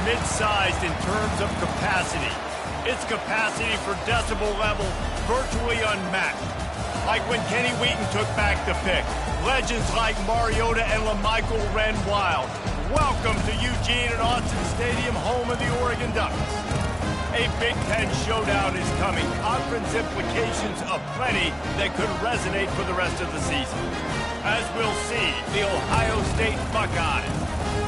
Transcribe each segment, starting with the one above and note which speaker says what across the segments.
Speaker 1: mid-sized in terms of capacity. Its capacity for decibel level virtually unmatched. Like when Kenny Wheaton took back the pick. Legends like Mariota and LaMichael ran wild. Welcome to Eugene and Austin Stadium, home of the Oregon Ducks. A Big Ten showdown is coming. Conference implications aplenty that could resonate for the rest of the season. As we'll see, the Ohio State Buckeyes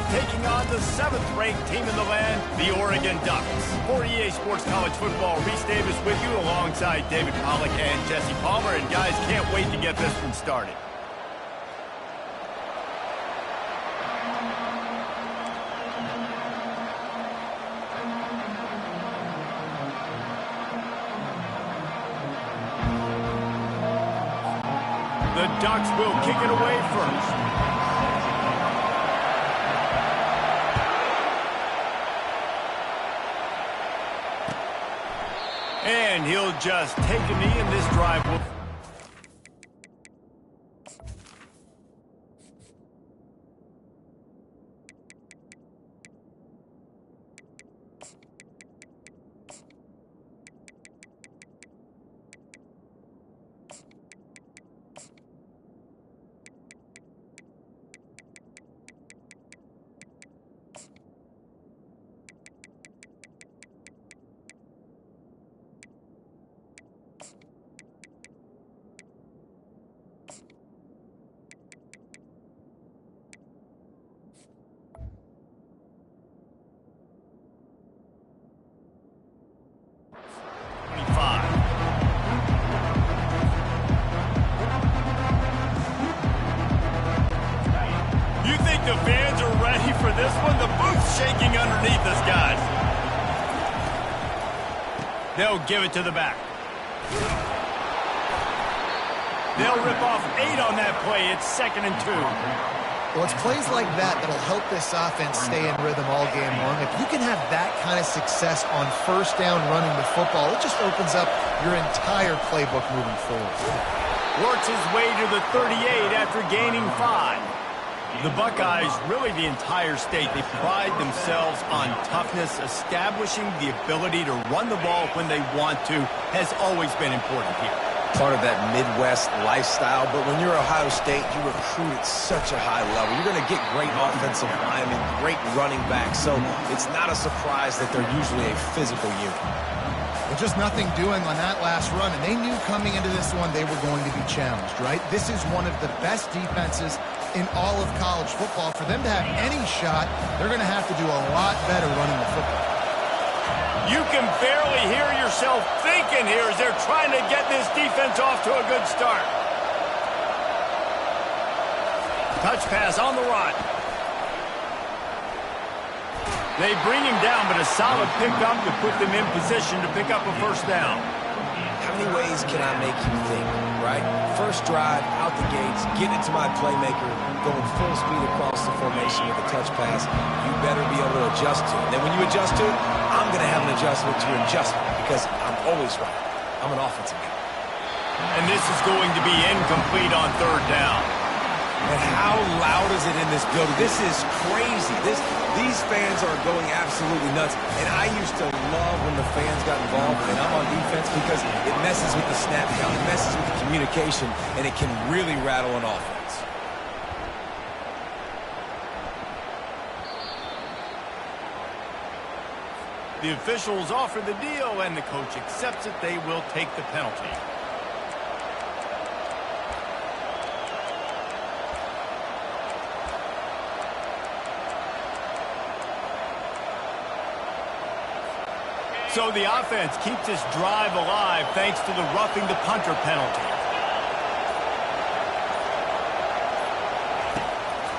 Speaker 1: taking on the 7th-ranked team in the land, the Oregon Ducks. For EA Sports College Football, Reese Davis with you alongside David Pollack and Jesse Palmer. And guys, can't wait to get this one started. The Ducks will kick it away first. And he'll just take a knee in this drive. The fans are ready for this one. The booth's shaking underneath us, guys. They'll give it to the back. They'll rip off 8 on that play. It's 2nd and 2.
Speaker 2: Well, it's plays like that that'll help this offense stay in rhythm all game long. If you can have that kind of success on first down running the football, it just opens up your entire playbook moving forward.
Speaker 1: Works his way to the 38 after gaining 5. The Buckeyes, really the entire state, they pride themselves on toughness. Establishing the ability to run the ball when they want to has always been important here.
Speaker 3: Part of that Midwest lifestyle, but when you're Ohio State, you recruit at such a high level. You're going to get great offensive linemen, great running backs, so it's not a surprise that they're usually a physical unit.
Speaker 2: Well, just nothing doing on that last run, and they knew coming into this one they were going to be challenged, right? This is one of the best defenses in all of college football. For them to have any shot, they're going to have to do a lot better running the football.
Speaker 1: You can barely hear yourself thinking here as they're trying to get this defense off to a good start. Touch pass on the run. They bring him down, but a solid pickup to put them in position to pick up a first down.
Speaker 3: How many ways can I make you think, right? First drive, out the gates, get into my playmaker, going full speed across the formation with a touch pass. You better be able to adjust to it. Then when you adjust to it, I'm going to have an adjustment to your adjustment because I'm always right. I'm an offensive guy.
Speaker 1: And this is going to be incomplete on 3rd down.
Speaker 3: And how loud is it in this building? This is crazy. These fans are going absolutely nuts. And I used to love when the fans got involved, and I'm on defense because it messes with the snap count, it messes with the communication, and it can really rattle an offense.
Speaker 1: The officials offer the deal, and the coach accepts it. They will take the penalty. So the offense keeps this drive alive thanks to the roughing the punter penalty.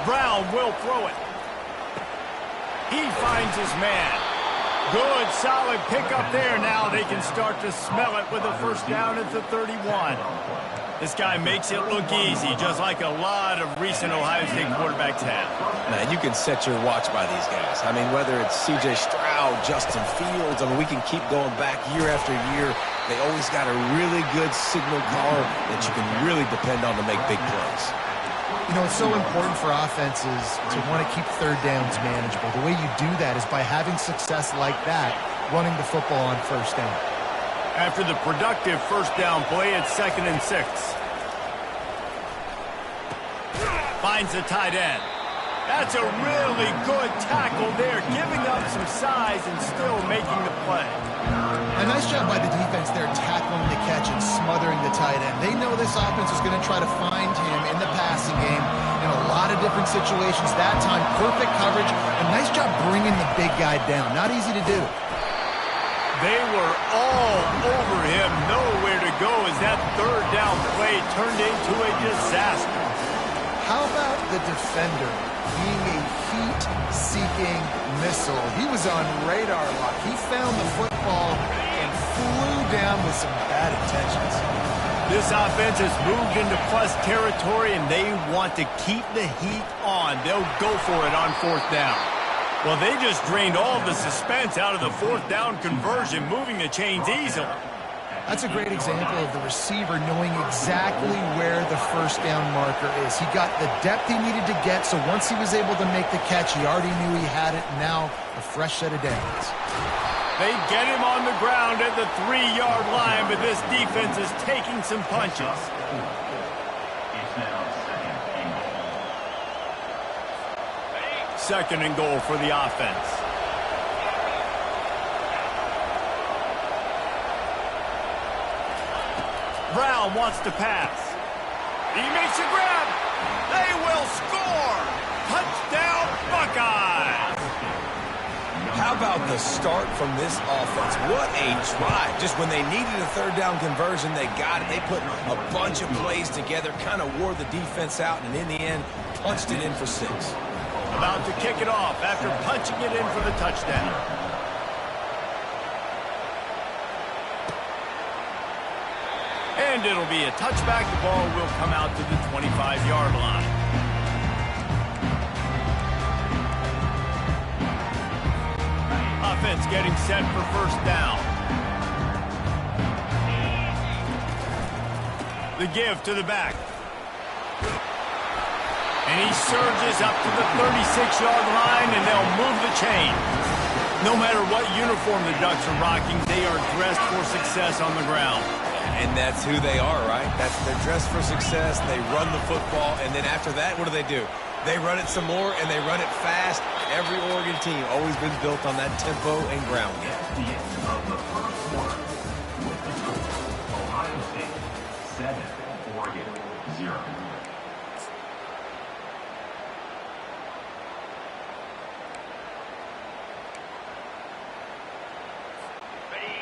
Speaker 1: Brown will throw it. He finds his man. Good, solid pickup there. Now they can start to smell it with a first down at the 31. This guy makes it look easy, just like a lot of recent Ohio State quarterbacks have.
Speaker 3: Man, you can set your watch by these guys. I mean, whether it's C.J. Stroud, Justin Fields, I mean, we can keep going back year after year. They always got a really good signal caller that you can really depend on to make big plays.
Speaker 2: You know, it's so important for offenses to want to keep third downs manageable. The way you do that is by having success like that, running the football on first down.
Speaker 1: After the productive first down play, it's 2nd and 6. Finds the tight end. That's a really good tackle there, giving up some size and still making the play.
Speaker 2: A nice job by the defense there, tackling the catch and smothering the tight end. They know this offense is going to try to find him in the passing game in a lot of different situations. That time, perfect coverage, and nice job bringing the big guy down. Not easy to do.
Speaker 1: They were all over him, nowhere to go as that third down play turned into a disaster.
Speaker 2: How about the defender being a heat-seeking missile? He was on radar lock. He found the football and flew down with some bad intentions.
Speaker 1: This offense has moved into plus territory, and they want to keep the heat on. They'll go for it on 4th down. Well, they just drained all the suspense out of the 4th down conversion, moving the chains easily.
Speaker 2: That's a great example of the receiver knowing exactly where the first down marker is. He got the depth he needed to get, so once he was able to make the catch, he already knew he had it. Now, a fresh set of downs.
Speaker 1: They get him on the ground at the 3-yard line, but this defense is taking some punches. Second and goal for the offense. Brown wants to pass. He makes a grab. They will score. Touchdown, Buckeyes.
Speaker 3: How about the start from this offense? What a drive. Just when they needed a third down conversion, they got it. They put a bunch of plays together, kind of wore the defense out, and in the end, punched it in for 6.
Speaker 1: About to kick it off after punching it in for the touchdown. And it'll be a touchback. The ball will come out to the 25-yard line. Offense getting set for first down. The give to the back. And he surges up to the 36-yard line, and they'll move the chain. No matter what uniform the Ducks are rocking, they are dressed for success on the ground.
Speaker 3: And that's who they are, right? They're dressed for success. They run the football, and then after that, what do? They run it some more, and they run it fast. Every Oregon team always been built on that tempo and ground game.
Speaker 4: Ohio State 7, Oregon 0.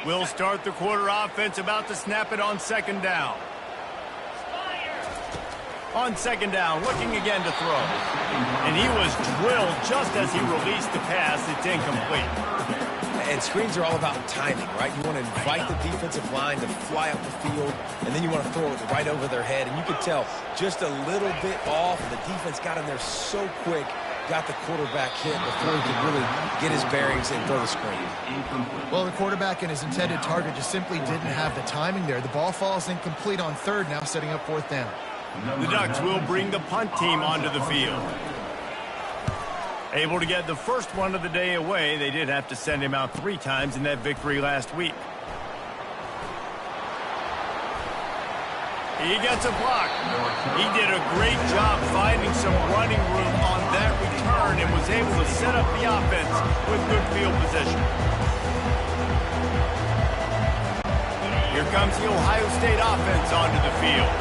Speaker 1: We'll start the quarter offense, about to snap it on 2nd down. On 2nd down, looking again to throw. And he was drilled just as he released the pass. It's incomplete.
Speaker 3: And screens are all about timing, right? You want to invite the defensive line to fly up the field, and then you want to throw it right over their head. And you could tell just a little bit off, and the defense got in there so quick, got the quarterback hit before he could really get his bearings and throw the screen.
Speaker 2: Well, the quarterback and his intended target just simply didn't have the timing there. The ball falls incomplete on 3rd, now setting up 4th down.
Speaker 1: The Ducks will bring the punt team onto the field. Able to get the first one of the day away. They did have to send him out 3 times in that victory last week. He gets a block. He did a great job finding some running room on that return and was able to set up the offense with good field position. Here comes the Ohio State offense onto the field.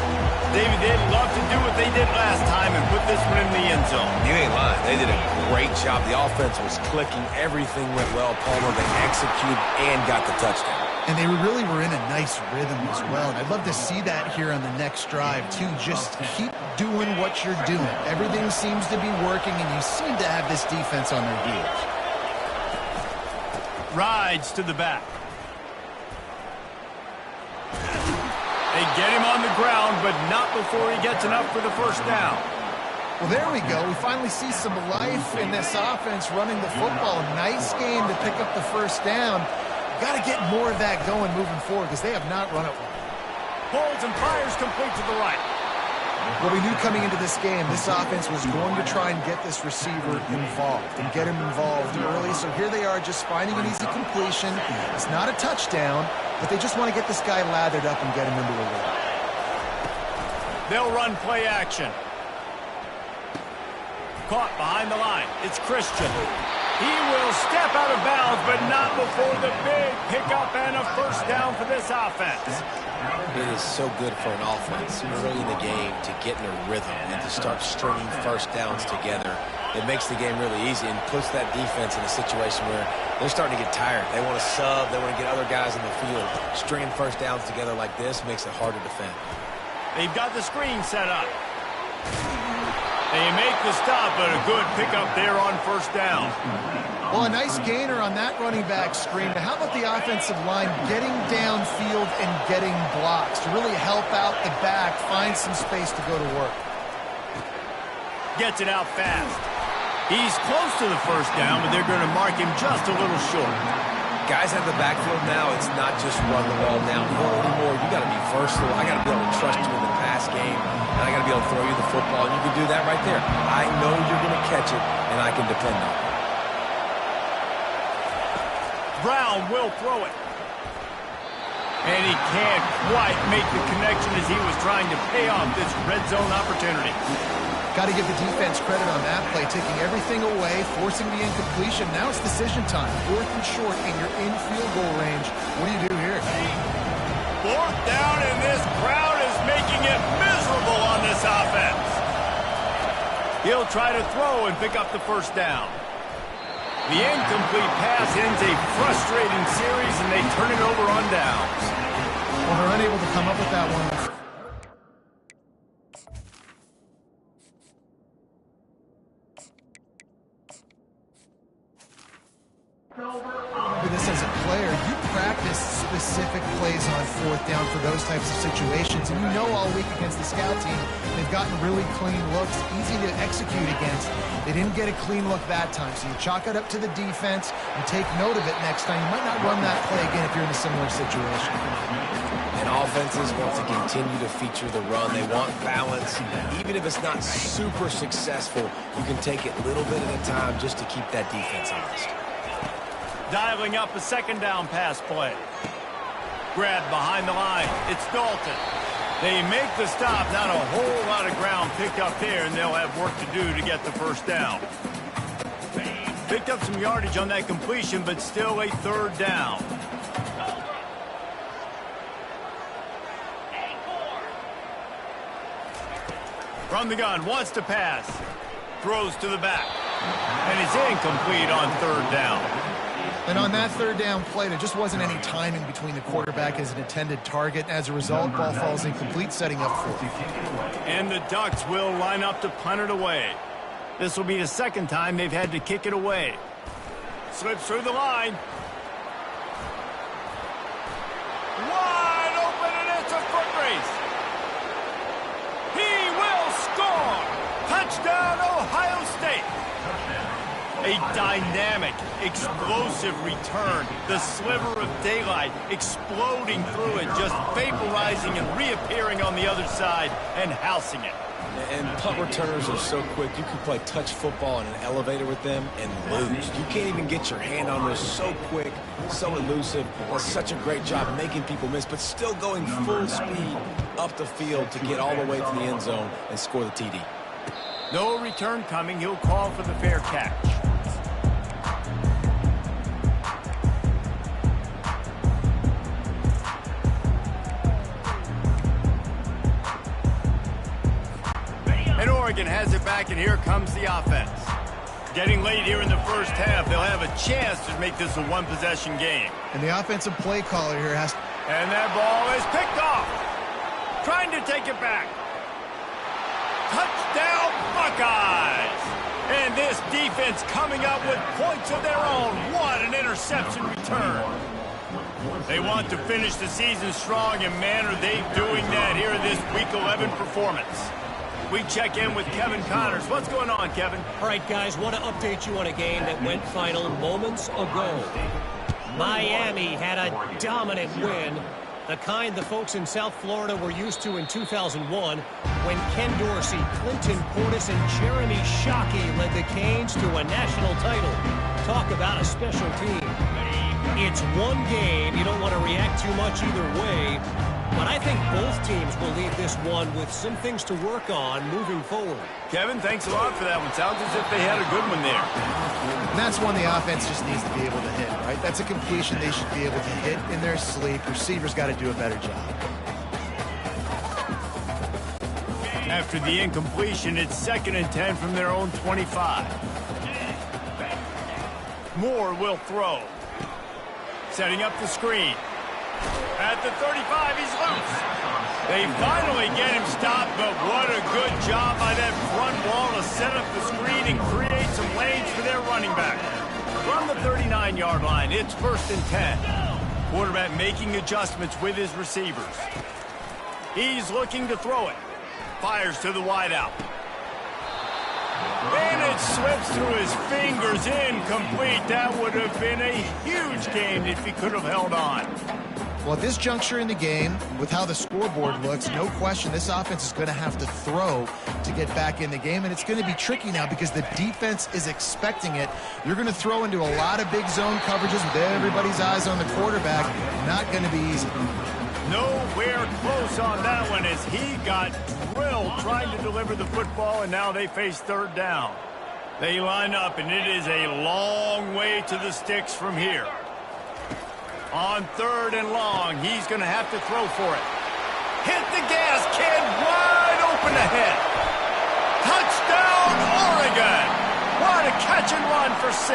Speaker 1: David, they'd love to do what they did last time and put this one in the end zone.
Speaker 3: You ain't lying. They did a great job. The offense was clicking. Everything went well. Palmer, they executed and got the touchdown.
Speaker 2: And they really were in a nice rhythm as well. And I'd love to see that here on the next drive, too. Just keep doing what you're doing. Everything seems to be working, and you seem to have this defense on their heels.
Speaker 1: Rides to the back. They get him on the ground, but not before he gets enough for the first down.
Speaker 2: Well, there we go. We finally see some life in this offense running the football. Nice game to pick up the first down. Got to get more of that going moving forward because they have not run it well.
Speaker 1: Pulls and fires complete to the right.
Speaker 2: Well, we knew coming into this game, this offense was going to try and get this receiver involved and get him involved early. So here they are just finding an easy completion. It's not a touchdown, but they just want to get this guy lathered up and get him into a rhythm.
Speaker 1: They'll run play action. Caught behind the line. It's Christian. He will step out of bounds, but not before the big pickup and a first down for this offense.
Speaker 3: It is so good for an offense early in the game to get in a rhythm and to start stringing first downs together. It makes the game really easy and puts that defense in a situation where they're starting to get tired. They want to sub. They want to get other guys in the field. Stringing first downs together like this makes it hard to defend.
Speaker 1: They've got the screen set up. They make the stop, but a good pickup there on first down.
Speaker 2: Well, a nice gainer on that running back screen. Now, how about the offensive line getting downfield and getting blocks to really help out the back, find some space to go to work?
Speaker 1: Gets it out fast. He's close to the first down, but they're going to mark him just a little short.
Speaker 3: Guys at the backfield now, it's not just run the ball downhill anymore. You got to be versatile. I got to be able to trust you in the pass game, and I got to be able to throw you the football, and you can do that right there. I know you're going to catch it, and I can depend on it.
Speaker 1: Brown will throw it. And he can't quite make the connection as he was trying to pay off this red zone opportunity.
Speaker 2: Got to give the defense credit on that play, taking everything away, forcing the incompletion. Now it's decision time. 4th and short, and you're in field goal range. What do you do here?
Speaker 1: 4th down, and this crowd is making it miserable on this offense. He'll try to throw and pick up the first down. The incomplete pass ends a frustrating series, and they turn it over on downs.
Speaker 2: Well, they're unable to come up with that one. For this as a player, you practice specific plays on 4th down for those types of situations, and you know all week against the scout team, they've gotten really clean looks, easy to execute against. They didn't get a clean look that time, so you chalk it up to the defense and take note of it next time. You might not run that play again if you're in a similar situation.
Speaker 3: And offenses want to continue to feature the run. They want balance. Even if it's not super successful, you can take it little bit at a time just to keep that defense honest.
Speaker 1: Dialing up a 2nd down pass play. Grabbed behind the line. It's Dalton. They make the stop. Not a whole lot of ground picked up there, and they'll have work to do to get the first down. Picked up some yardage on that completion, but still a 3rd down. From the gun, wants to pass. Throws to the back. And it's incomplete on 3rd down.
Speaker 2: And on that 3rd down play, there just wasn't any timing between the quarterback as an intended target. As a result, ball falls incomplete, setting up 4th.
Speaker 1: And the Ducks will line up to punt it away. This will be the 2nd time they've had to kick it away. Slips through the line. Wide open, and it's a foot race. He will score! Touchdown, Ohio State! A dynamic, explosive return. The sliver of daylight exploding through it, just vaporizing and reappearing on the other side and housing it.
Speaker 3: And punt returners are so quick. You can play touch football in an elevator with them and lose. You can't even get your hand on those. So quick, so elusive. Does such a great job making people miss, but still going full speed up the field to get all the way to the end zone and score the TD.
Speaker 1: No return coming. He'll call for the fair catch. And Oregon has it back, and here comes the offense. Getting late here in the first half, they'll have a chance to make this a one-possession game.
Speaker 2: And the offensive play caller here has...
Speaker 1: And that ball is picked off. Trying to take it back. Touchdown, Buckeyes! And this defense coming up with points of their own. What an interception return. They want to finish the season strong, and man, are they doing that here in this Week 11 performance. We check in with Kevin Connors. What's going on, Kevin?
Speaker 5: All right, guys, want to update you on a game that went final moments ago. Miami had a dominant win The kind the folks in South Florida were used to in 2001 when Ken Dorsey, Clinton Portis, and Jeremy Shockey led the Canes to a national title. Talk about a special team. It's one game. You don't want to react too much either way. But I think both teams will leave this one with some things to work on moving forward.
Speaker 1: Kevin, thanks a lot for that one. Sounds as if they had a good one there.
Speaker 2: And that's one the offense just needs to be able to hit, right? That's a completion they should be able to hit in their sleep. Receivers got to do a better job.
Speaker 1: After the incompletion, it's 2nd and 10 from their own 25. Moore will throw. Setting up the screen. At the 35, he's loose. They finally get him stopped, but what a good job by that front wall to set up the screen and create some lanes for their running back. From the 39-yard line, it's 1st and 10. Quarterback making adjustments with his receivers. He's looking to throw it. Fires to the wideout. And it slips through his fingers, incomplete. That would have been a huge gain if he could have held on.
Speaker 2: Well, at this juncture in the game, with how the scoreboard looks, no question this offense is going to have to throw to get back in the game, and it's going to be tricky now because the defense is expecting it. You're going to throw into a lot of big zone coverages with everybody's eyes on the quarterback. Not going to be easy.
Speaker 1: Nowhere close on that one as he got drilled trying to deliver the football, and now they face 3rd down. They line up, and it is a long way to the sticks from here. On 3rd and long, he's going to have to throw for it. Hit the gas, kid, wide open ahead. Touchdown, Oregon! What a catch and run for 6.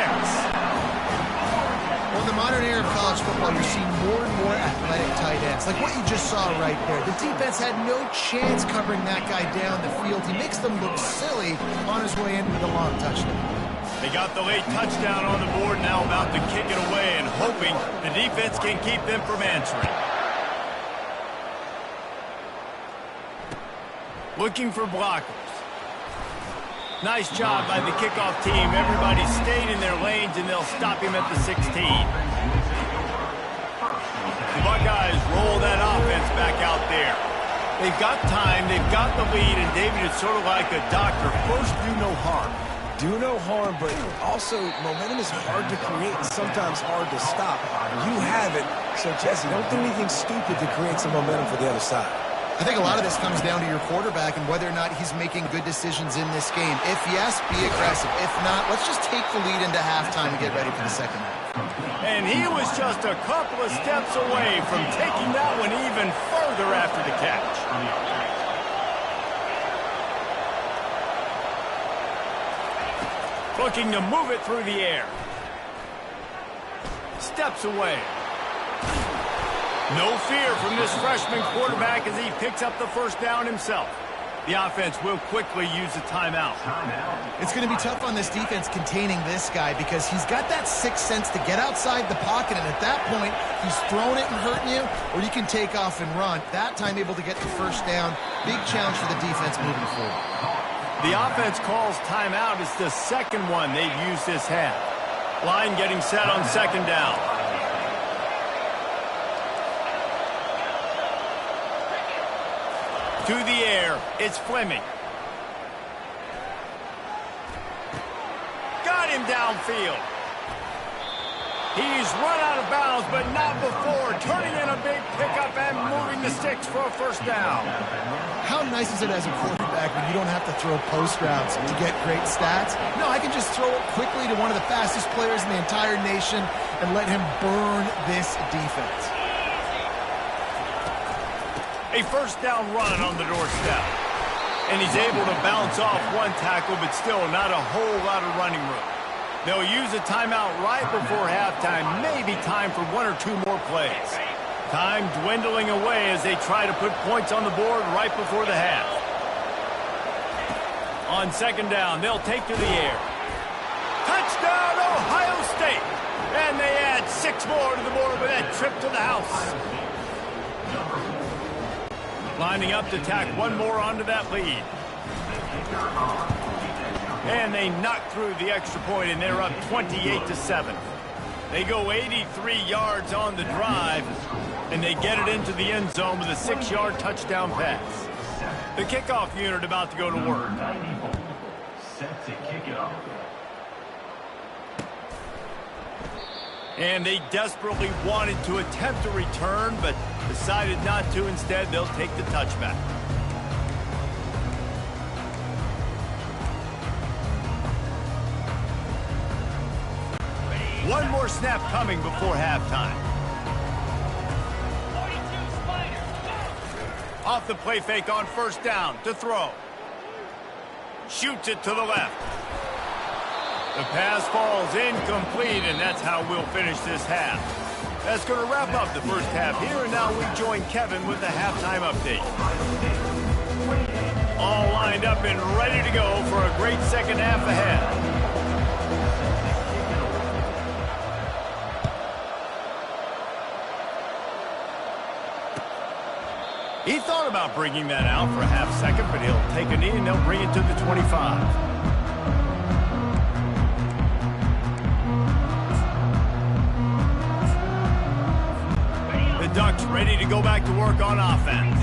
Speaker 2: Well, in the modern era of college football, you're seeing more and more athletic tight ends. Like what you just saw right there. The defense had no chance covering that guy down the field. He makes them look silly on his way in with a long touchdown.
Speaker 1: They got the late touchdown on the board, now about to kick it away and hoping the defense can keep them from answering. Looking for blockers. Nice job by the kickoff team. Everybody stayed in their lanes, and they'll stop him at the 16. The Buckeyes roll that offense back out there. They've got time, they've got the lead, and David, it's sort of like a doctor. First, do no harm.
Speaker 3: Do no harm, but also momentum is hard to create and sometimes hard to stop. You have it, so Jesse, don't do anything stupid to create some momentum for the other side.
Speaker 2: I think a lot of this comes down to your quarterback and whether or not he's making good decisions in this game. If yes, be aggressive. If not, let's just take the lead into halftime and get ready for the second half.
Speaker 1: And he was just a couple of steps away from taking that one even further after the catch. Looking to move it through the air. Steps away. No fear from this freshman quarterback as he picks up the 1st down himself. The offense will quickly use a timeout.
Speaker 2: It's going to be tough on this defense containing this guy because he's got that sixth sense to get outside the pocket, and at that point, he's throwing it and hurting you, or you can take off and run. That time able to get the 1st down. Big challenge for the defense moving forward.
Speaker 1: The offense calls timeout. It's the 2nd one they've used this half. Line getting set on 2nd down. To the air, it's Fleming. Got him downfield. He's run out of bounds, but not before. Turning in a big pickup and moving the sticks for a 1st down.
Speaker 2: How nice is it as a quarterback when you don't have to throw post routes to get great stats? No, I can just throw it quickly to one of the fastest players in the entire nation and let him burn this defense.
Speaker 1: A 1st down run on the doorstep. And he's able to bounce off one tackle, but still not a whole lot of running room. They'll use a timeout right before halftime, maybe time for 1 or 2 more plays. Time dwindling away as they try to put points on the board right before the half. On 2nd down, they'll take to the air. Touchdown, Ohio State! And they add 6 more to the board with that trip to the house. Lining up to tack 1 more onto that lead. And they knock through the extra point, and they're up 28-7. They go 83 yards on the drive, and And they get it into the end zone with a 6-yard touchdown pass. The kickoff unit about to go to work.
Speaker 4: Set to kick it off.
Speaker 1: And they desperately wanted to attempt a return, but decided not to. Instead, they'll take the touchback. One more snap coming before halftime. Off the play fake on first down to throw. Shoots it to the left. The pass falls incomplete, and that's how we'll finish this half. That's going to wrap up the first half here, and now we join Kevin with the halftime update. All lined up and ready to go for a great second half ahead. He thought about bringing that out for a half second, but he'll take a knee and they'll bring it to the 25. The Ducks ready to go back to work on offense.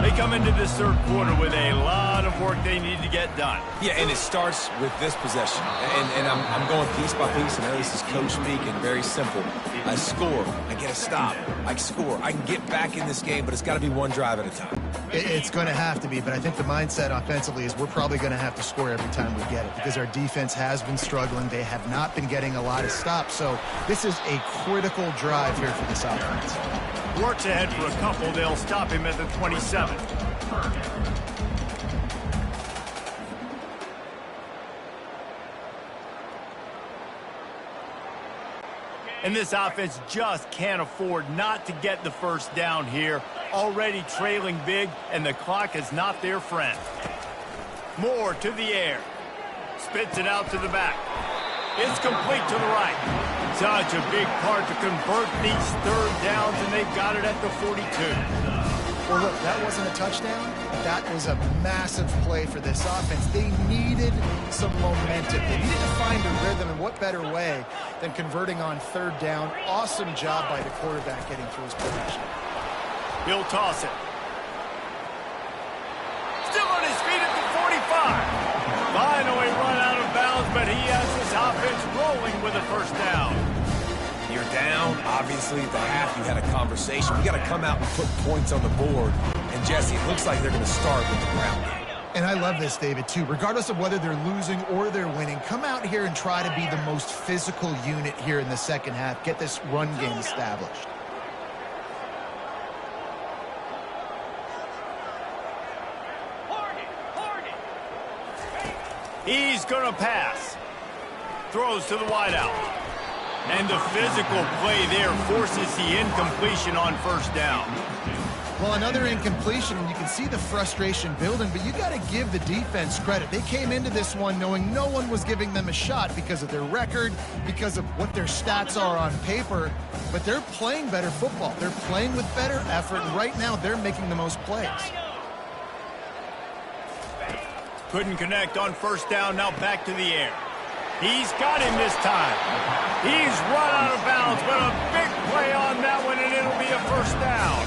Speaker 1: They come into this third quarter with a lot of work they need to get done.
Speaker 3: Yeah, and it starts with this possession. And I'm going piece by piece. I know this is coach speak and very simple. I score. I get a stop. I score. I can get back in this game, but it's got to be one drive at a time.
Speaker 2: It's going to have to be, but I think the mindset offensively is we're probably going to have to score every time we get it because our defense has been struggling. They have not been getting a lot of stops, so this is a critical drive here for this offense.
Speaker 1: Works ahead for a couple. They'll stop him at the 27. And this offense just can't afford not to get the first down here. Already trailing big, and the clock is not their friend. Moore to the air. Spits it out to the back. It's complete to the right. Such a big part to convert these third downs, and they've got it at the 42.
Speaker 2: Well, look, that wasn't a touchdown. That was a massive play for this offense. They needed some momentum. They needed to find a rhythm, and what better way than converting on third down. Awesome job by the quarterback getting through his progression.
Speaker 1: He'll toss it. Still on his feet at the 45. Finally run out of bounds, but he has his offense rolling with a first down.
Speaker 3: You're down. Obviously, at the half, you had a conversation. We got to come out and put points on the board. And, Jesse, it looks like they're going to start with the ground game.
Speaker 2: And I love this, David, too. Regardless of whether they're losing or they're winning, come out here and try to be the most physical unit here in the second half. Get this run game established.
Speaker 1: He's going to pass. Throws to the wideout. And the physical play there forces the incompletion on first down.
Speaker 2: Well, another incompletion, and you can see the frustration building, but you got to give the defense credit. They came into this one knowing no one was giving them a shot because of their record, because of what their stats are on paper, but they're playing better football. They're playing with better effort, and right now they're making the most plays.
Speaker 1: Couldn't connect on first down, now back to the air. He's got him this time. He's run out of bounds, but a big play on that one, and it'll be a first down.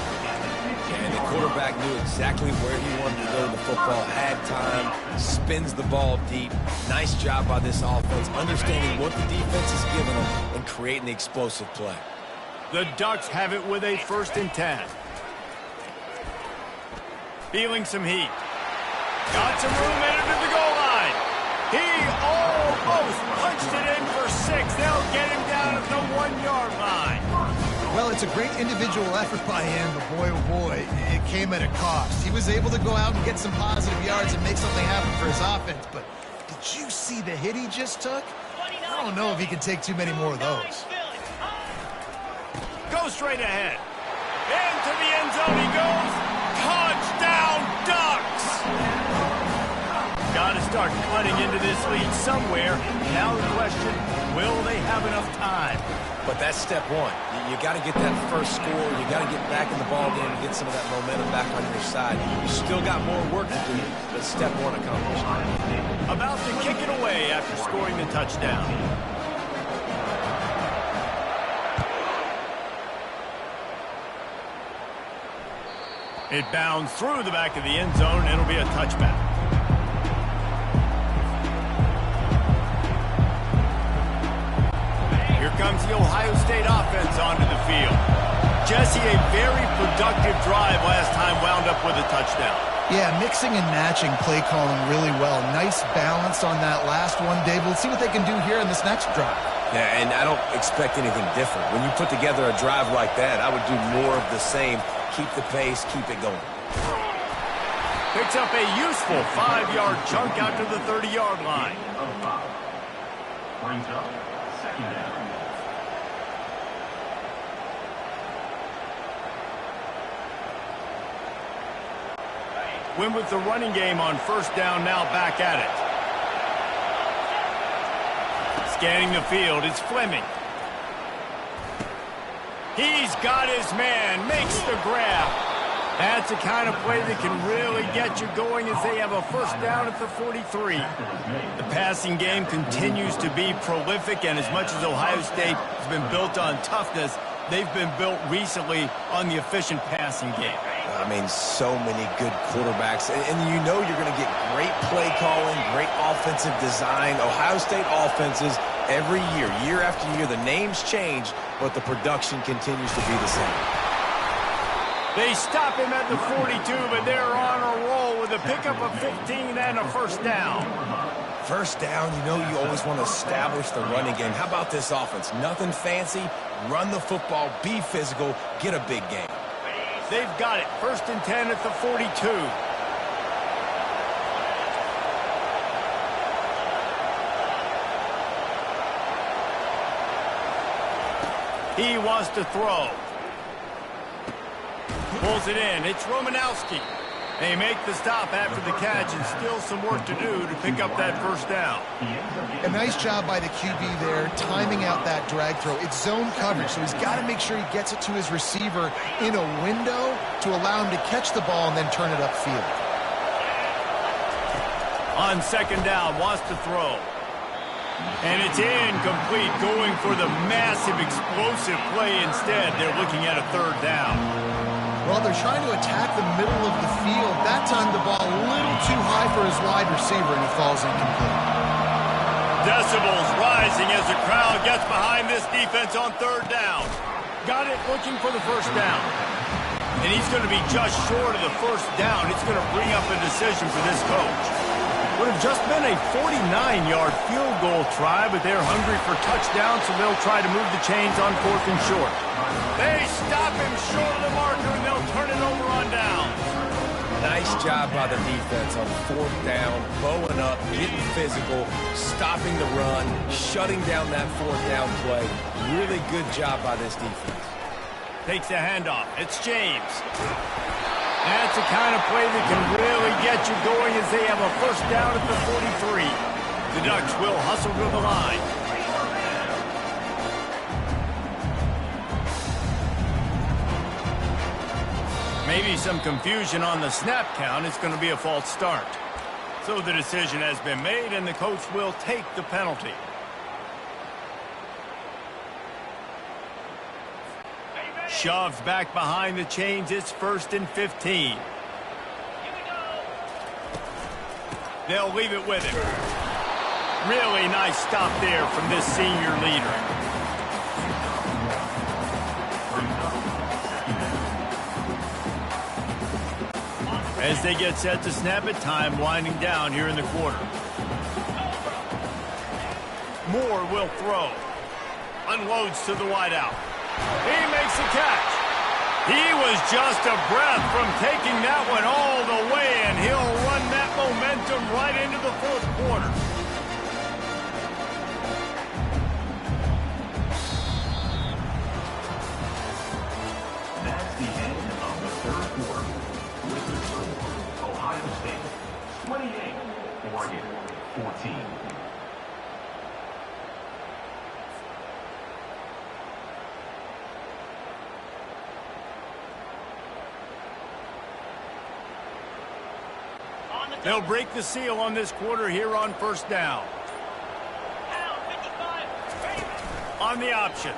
Speaker 3: And the quarterback knew exactly where he wanted to go with the football, had time, spins the ball deep. Nice job by this offense, understanding what the defense is giving them and creating the explosive play.
Speaker 1: The Ducks have it with a 1st and 10. Feeling some heat. Got some room into the goal line. He almost punched it in for 6. They'll get him down at the 1-yard line.
Speaker 2: Well, it's a great individual effort by him, but boy, oh boy, it came at a cost. He was able to go out and get some positive yards and make something happen for his offense, but did you see the hit he just took? I don't know if he can take too many more of those.
Speaker 1: Go straight ahead. Into the end zone he goes. Touchdown, Ducks! Got to start cutting into this lead somewhere. Now the question, will they have enough time?
Speaker 3: But that's step one. You got to get that first score. You got to get back in the ball game and get some of that momentum back on your side. You still got more work to do, but step one accomplished.
Speaker 1: About to kick it away after scoring the touchdown. It bounds through the back of the end zone. It'll be a touchback. Here comes the Ohio State offense onto the field. Jesse, a very productive drive last time, wound up with a touchdown.
Speaker 2: Yeah, mixing and matching play calling really well. Nice balance on that last one, Dave. We'll see what they can do here in this next drive.
Speaker 3: Yeah, and I don't expect anything different. When you put together a drive like that, I would do more of the same. Keep the pace, keep it going.
Speaker 1: Picks up a useful 5-yard chunk out to the 30-yard line.
Speaker 4: Brings up second down.
Speaker 1: Win with the running game on first down, now back at it. Scanning the field, it's Fleming. He's got his man, makes the grab. That's the kind of play that can really get you going as they have a first down at the 43. The passing game continues to be prolific, and as much as Ohio State has been built on toughness, they've been built recently on the efficient passing game.
Speaker 3: I mean, so many good quarterbacks. And you know you're going to get great play calling, great offensive design. Ohio State offenses, every year after year, the names change, but the production continues to be the same.
Speaker 1: They stop him at the 42, but they're on a roll with a pickup of 15 and a first down.
Speaker 3: First down, you know you always want to establish the running game. How about this offense? Nothing fancy. Run the football, be physical, get a big game.
Speaker 1: They've got it. First and 10 at the 42. He wants to throw. Pulls it in. It's Romanowski. They make the stop after the catch, and still some work to do to pick up that first down.
Speaker 2: A nice job by the QB there, timing out that drag throw. It's zone coverage, so he's got to make sure he gets it to his receiver in a window to allow him to catch the ball and then turn it upfield.
Speaker 1: On second down, wants to throw. And it's incomplete, going for the massive explosive play instead. They're looking at a third down.
Speaker 2: Well, they're trying to attack the middle of the field. That time the ball a little too high for his wide receiver, and he falls incomplete.
Speaker 1: Decibels rising as the crowd gets behind this defense on third down. Got it, looking for the first down. And he's going to be just short of the first down. It's going to bring up a decision for this coach. Would have just been a 49-yard field goal try, but they're hungry for touchdowns, so they'll try to move the chains on fourth and short. They stop him short of the marker, and they'll turn it over on down.
Speaker 3: Nice job by the defense on fourth down, bowing up, getting physical, stopping the run, shutting down that fourth down play. Really good job by this defense.
Speaker 1: Takes a handoff. It's James. That's the kind of play that can really get you going as they have a first down at the 43. The Ducks will hustle to the line. Maybe some confusion on the snap count. It's going to be a false start. So the decision has been made, and the coach will take the penalty. Shoved back behind the chains. It's first and 15. They'll leave it with him. Really nice stop there from this senior leader. As they get set to snap it, time winding down here in the quarter. Moore will throw. Unloads to the wideout. He makes the catch. He was just a breath from taking that one all the way, and he'll run that momentum right into the fourth quarter.
Speaker 4: That's the end of the third quarter. With the score, Ohio State 28, Oregon 14.
Speaker 1: They'll break the seal on this quarter here on first down. On the option.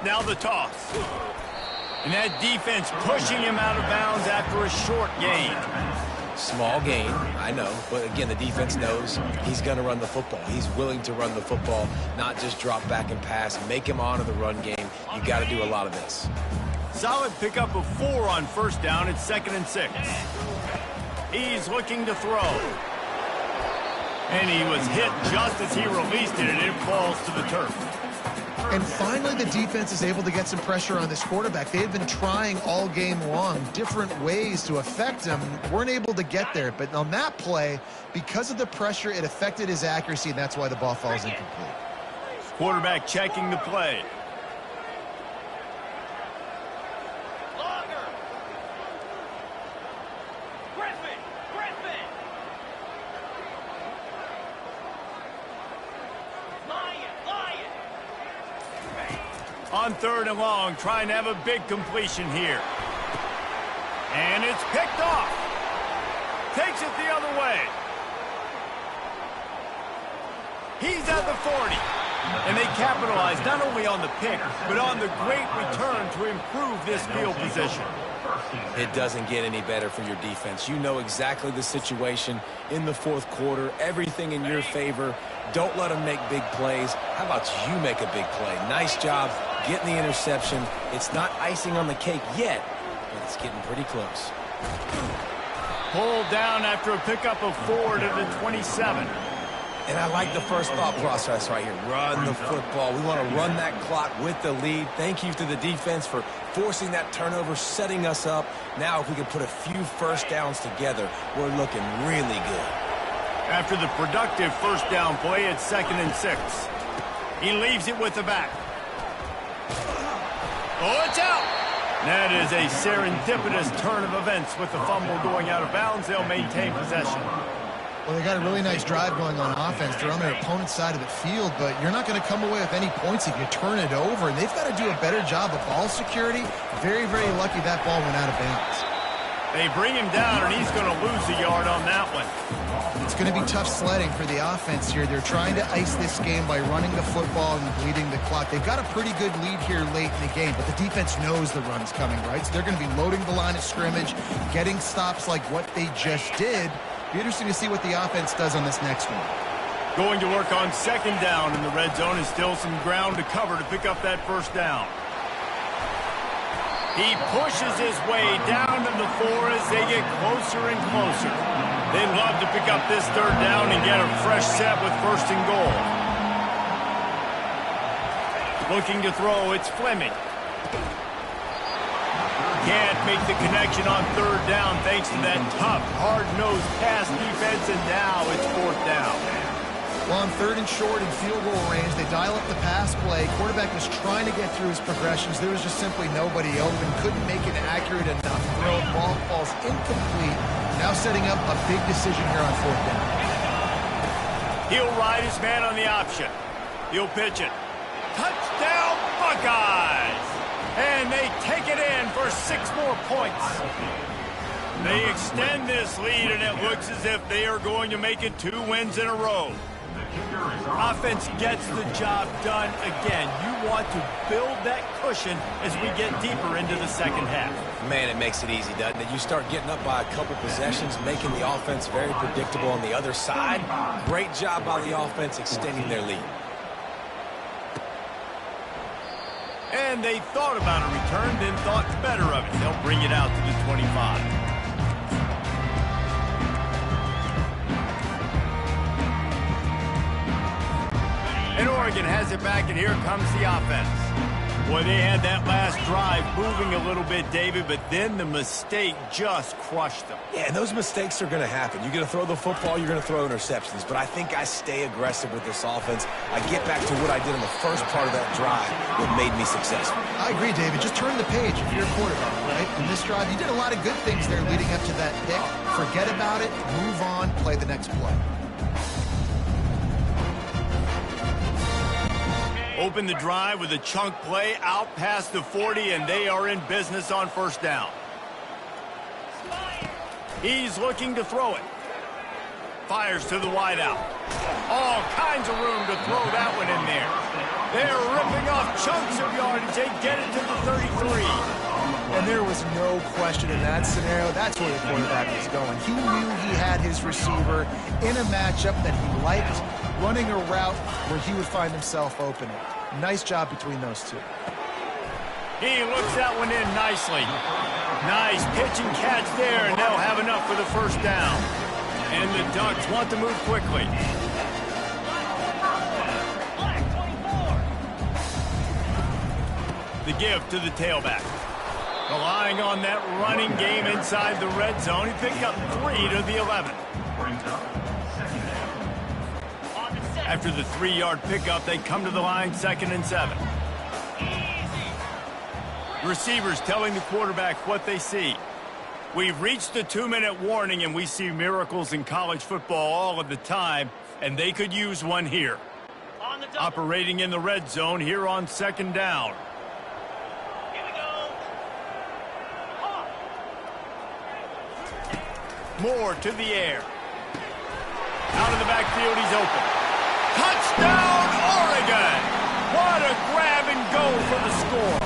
Speaker 1: Now the toss. And that defense pushing him out of bounds after a short gain.
Speaker 3: Small gain, I know, but again, the defense knows he's going to run the football. He's willing to run the football, not just drop back and pass, make him honor the run game. You got to do a lot of this.
Speaker 1: Solid pickup of 4 on first down. It's 2nd and 6. He's looking to throw. And he was hit just as he released it, and it falls to the turf.
Speaker 2: And finally, the defense is able to get some pressure on this quarterback. They had been trying all game long different ways to affect him. Weren't able to get there. But on that play, because of the pressure, it affected his accuracy, and that's why the ball falls incomplete.
Speaker 1: Quarterback checking the play. On 3rd and long, trying to have a big completion here. And it's picked off. Takes it the other way. He's at the 40. And they capitalize not only on the pick, but on the great return to improve this field position.
Speaker 3: It doesn't get any better for your defense. You know exactly the situation in the 4th quarter, everything in your favor. Don't let them make big plays. How about you make a big play? Nice job getting the interception. It's not icing on the cake yet, but it's getting pretty close.
Speaker 1: Pulled down after a pickup of 4 to the 27.
Speaker 3: And I like the first thought process right here. Run the football. We want to run that clock with the lead. Thank you to the defense for forcing that turnover, setting us up. Now, if we can put a few first downs together, we're looking really good.
Speaker 1: After the productive first down play, it's 2nd and 6. He leaves it with the back. Oh, it's out! That is a serendipitous turn of events with the fumble going out of bounds. They'll maintain possession.
Speaker 2: Well, they got a really nice drive going on offense. They're on their opponent's side of the field, but you're not going to come away with any points if you turn it over. And they've got to do a better job of ball security. Very, very lucky that ball went out of bounds.
Speaker 1: They bring him down, and he's going to lose a yard on that one.
Speaker 2: It's going to be tough sledding for the offense here. They're trying to ice this game by running the football and bleeding the clock. They've got a pretty good lead here late in the game, but the defense knows the run's coming, right? So they're going to be loading the line of scrimmage, getting stops like what they just did. Be interesting to see what the offense does on this next one.
Speaker 1: Going to work on 2nd down in the red zone, and still some ground to cover to pick up that first down. He pushes his way down to the 4 as they get closer and closer. They'd love to pick up this 3rd down and get a fresh set with 1st and goal. Looking to throw, it's Fleming. Can't make the connection on 3rd down thanks to that tough, hard-nosed pass defense, and now it's 4th down.
Speaker 2: Well, on 3rd and short in field goal range, they dial up the pass play. Quarterback was trying to get through his progressions. There was just simply nobody open. Couldn't make an accurate enough throw. Ball falls incomplete. Now setting up a big decision here on 4th down.
Speaker 1: He'll ride his man on the option. He'll pitch it. Touchdown, Buckeyes! And they take it in for 6 more points. They extend this lead, and it looks as if they are going to make it 2 wins in a row. Offense gets the job done again. You want to build that cushion as we get deeper into the 2nd half.
Speaker 3: Man, it makes it easy, doesn't it? You start getting up by a couple possessions, making the offense very predictable on the other side. Great job by the offense extending their lead.
Speaker 1: And they thought about a return, then thought better of it. They'll bring it out to the 25. And Oregon has it back, and here comes the offense. Boy, they had that last drive moving a little bit, David, but then the mistake just crushed them.
Speaker 3: Yeah, and those mistakes are going to happen. You're going to throw the football, you're going to throw interceptions. But I think I stay aggressive with this offense. I get back to what I did in the first part of that drive that made me successful.
Speaker 2: I agree, David. Just turn the page if you're a quarterback, right? In this drive, you did a lot of good things there leading up to that pick. Forget about it, move on, play the next play.
Speaker 1: Open the drive with a chunk play out past the 40, and they are in business on 1st down. He's looking to throw it. Fires to the wideout. All kinds of room to throw that one in there. They're ripping off chunks of yardage. They get it to the 33.
Speaker 2: was no question in that scenario. That's where the quarterback was going. He knew he had his receiver in a matchup that he liked, running a route where he would find himself opening. Nice job between those two.
Speaker 1: He looks that one in nicely. Nice pitch and catch there, and they'll have enough for the first down. And the Ducks want to move quickly. The give to the tailback. Relying on that running game inside the red zone. He picked up 3 to the 11. After the 3-yard pickup, they come to the line 2nd and 7. Receivers telling the quarterback what they see. We've reached the 2-minute warning, and we see miracles in college football all of the time, and they could use one here. Operating in the red zone here on 2nd down. Moore to the air. Out of the backfield, he's open. Touchdown, Oregon! What a grab and go for the score.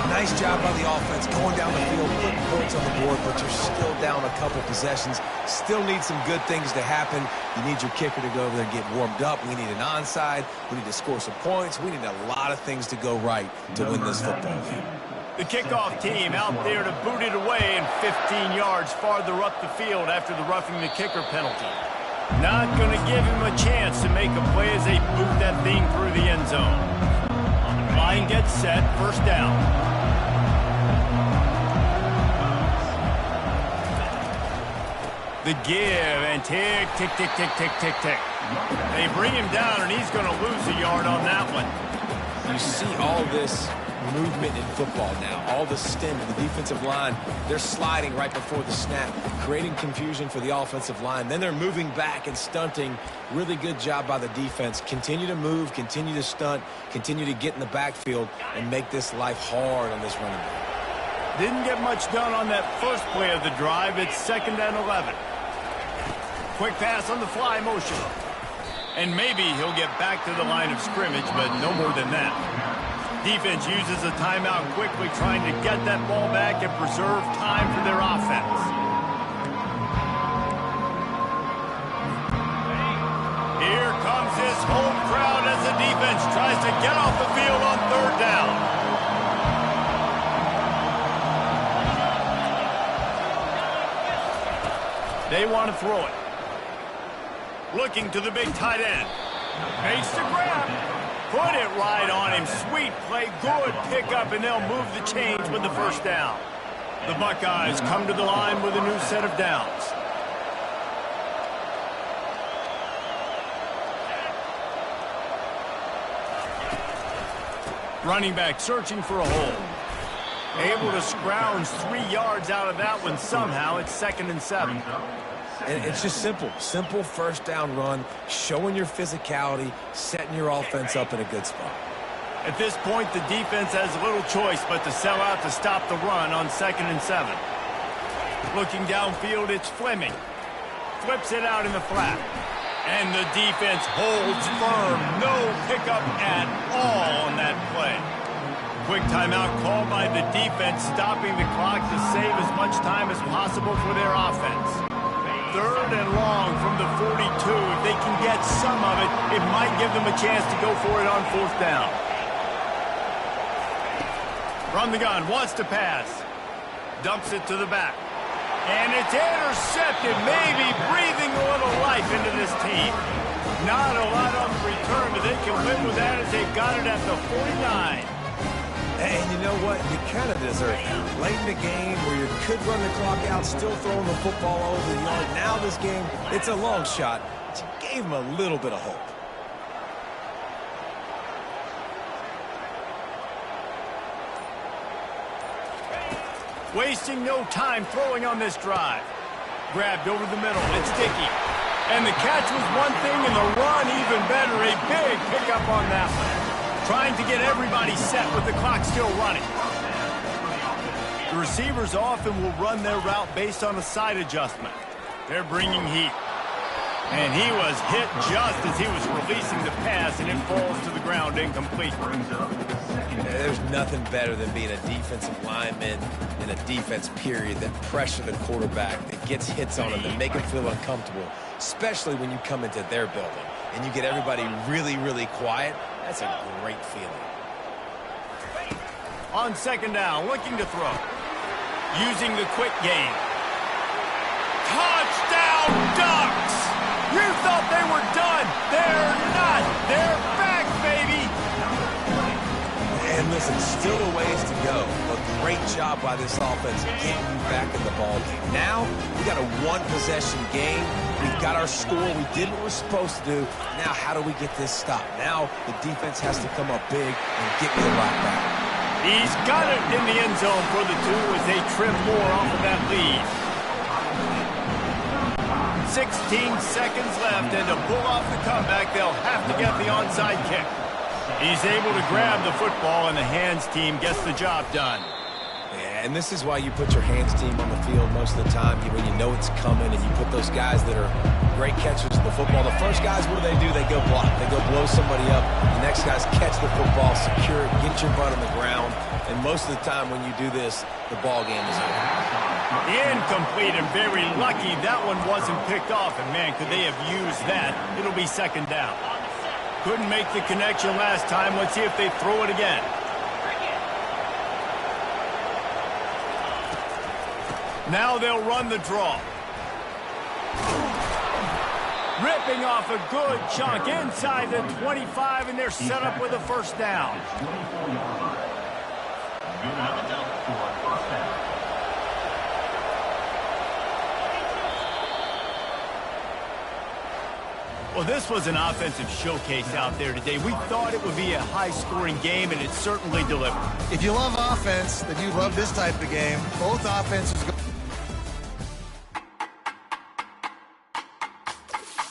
Speaker 3: Nice job by the offense going down the field, putting points on the board, but you're still down a couple possessions. Still need some good things to happen. You need your kicker to go over there and get warmed up. We need an onside. We need to score some points. We need a lot of things to go right to win this football game.
Speaker 1: The kickoff team out there to boot it away and 15 yards farther up the field after the roughing the kicker penalty. Not going to give him a chance to make a play as they boot that thing through the end zone. Line gets set, first down. The give and tick, tick, tick, tick, tick, tick, tick. They bring him down and he's going to lose a yard on that one.
Speaker 3: You see all this movement in football now. All the stem of the defensive line. They're sliding right before the snap, creating confusion for the offensive line. Then they're moving back and stunting. Really good job by the defense. Continue to move, continue to stunt, continue to get in the backfield, and make this life hard on this running back.
Speaker 1: Didn't get much done on that first play of the drive. It's 2nd and 11. Quick pass on the fly motion. And maybe he'll get back to the line of scrimmage, but no more than that. Defense uses a timeout quickly, trying to get that ball back and preserve time for their offense. Here comes this home crowd as the defense tries to get off the field on 3rd down. They want to throw it. Looking to the big tight end. Makes the grab. Put it right on him. Sweet play. Good pickup, and they'll move the chains with the first down. The Buckeyes come to the line with a new set of downs. Running back searching for a hole. Able to scrounge 3 yards out of that one somehow. It's 2nd and 7.
Speaker 3: And it's just simple. Simple first down run, showing your physicality, setting your offense up in a good spot.
Speaker 1: At this point, the defense has little choice but to sell out to stop the run on 2nd and 7. Looking downfield, it's Fleming. Flips it out in the flat. And the defense holds firm. No pickup at all on that play. Quick timeout called by the defense, stopping the clock to save as much time as possible for their offense. 3rd and long from the 42. If they can get some of it, it might give them a chance to go for it on 4th down. From the gun, wants to pass. Dumps it to the back. And it's intercepted, maybe breathing a little life into this team. Not a lot on the return, but they can live with that as they got it at the 49.
Speaker 3: And you know what? You kind of deserve it. Late in the game where you could run the clock out, still throwing the football over the yard. Now this game, it's a long shot. But you gave him a little bit of hope.
Speaker 1: Wasting no time throwing on this drive. Grabbed over the middle. It's Dickey. And the catch was one thing, and the run even better. A big pickup on that one. Trying to get everybody set with the clock still running. The receivers often will run their route based on a side adjustment. They're bringing heat. And he was hit just as he was releasing the pass, and it falls to the ground incomplete.
Speaker 3: There's nothing better than being a defensive lineman in a defense period that pressure the quarterback, that gets hits on him, that make him feel uncomfortable, especially when you come into their building and you get everybody really, really quiet. That's a great feeling.
Speaker 1: On second down, looking to throw. Using the quick game. Touchdown, Ducks! You thought they were done. They're not. They're back, baby.
Speaker 3: And listen, still a ways to go. A great job by this offense getting you back in the ball game. Now, we got a one-possession game. We've got our score. We did what we're supposed to do. Now, how do we get this stopped? Now, the defense has to come up big and get me the rock back.
Speaker 1: He's got it in the end zone for the two as they trim more off of that lead. 16 seconds left, and to pull off the comeback, they'll have to get the onside kick. He's able to grab the football, and the hands team gets the job done.
Speaker 3: Yeah, and this is why you put your hands team on the field most of the time when you know it's coming, and you put those guys that are great catchers of the football. The first guys, what do? They go block. They go blow somebody up. The next guys catch the football, secure it, get your butt on the ground. And most of the time when you do this, the ball game is over.
Speaker 1: Incomplete, and very lucky that one wasn't picked off. And, man, could they have used that? It'll be second down. Couldn't make the connection last time. Let's see if they throw it again. Now they'll run the draw. Ripping off a good chunk inside the 25, and they're set up with a first down. Well, this was an offensive showcase out there today. We thought it would be a high-scoring game, and it certainly delivered.
Speaker 2: If you love offense, then you love this type of game. Both offenses go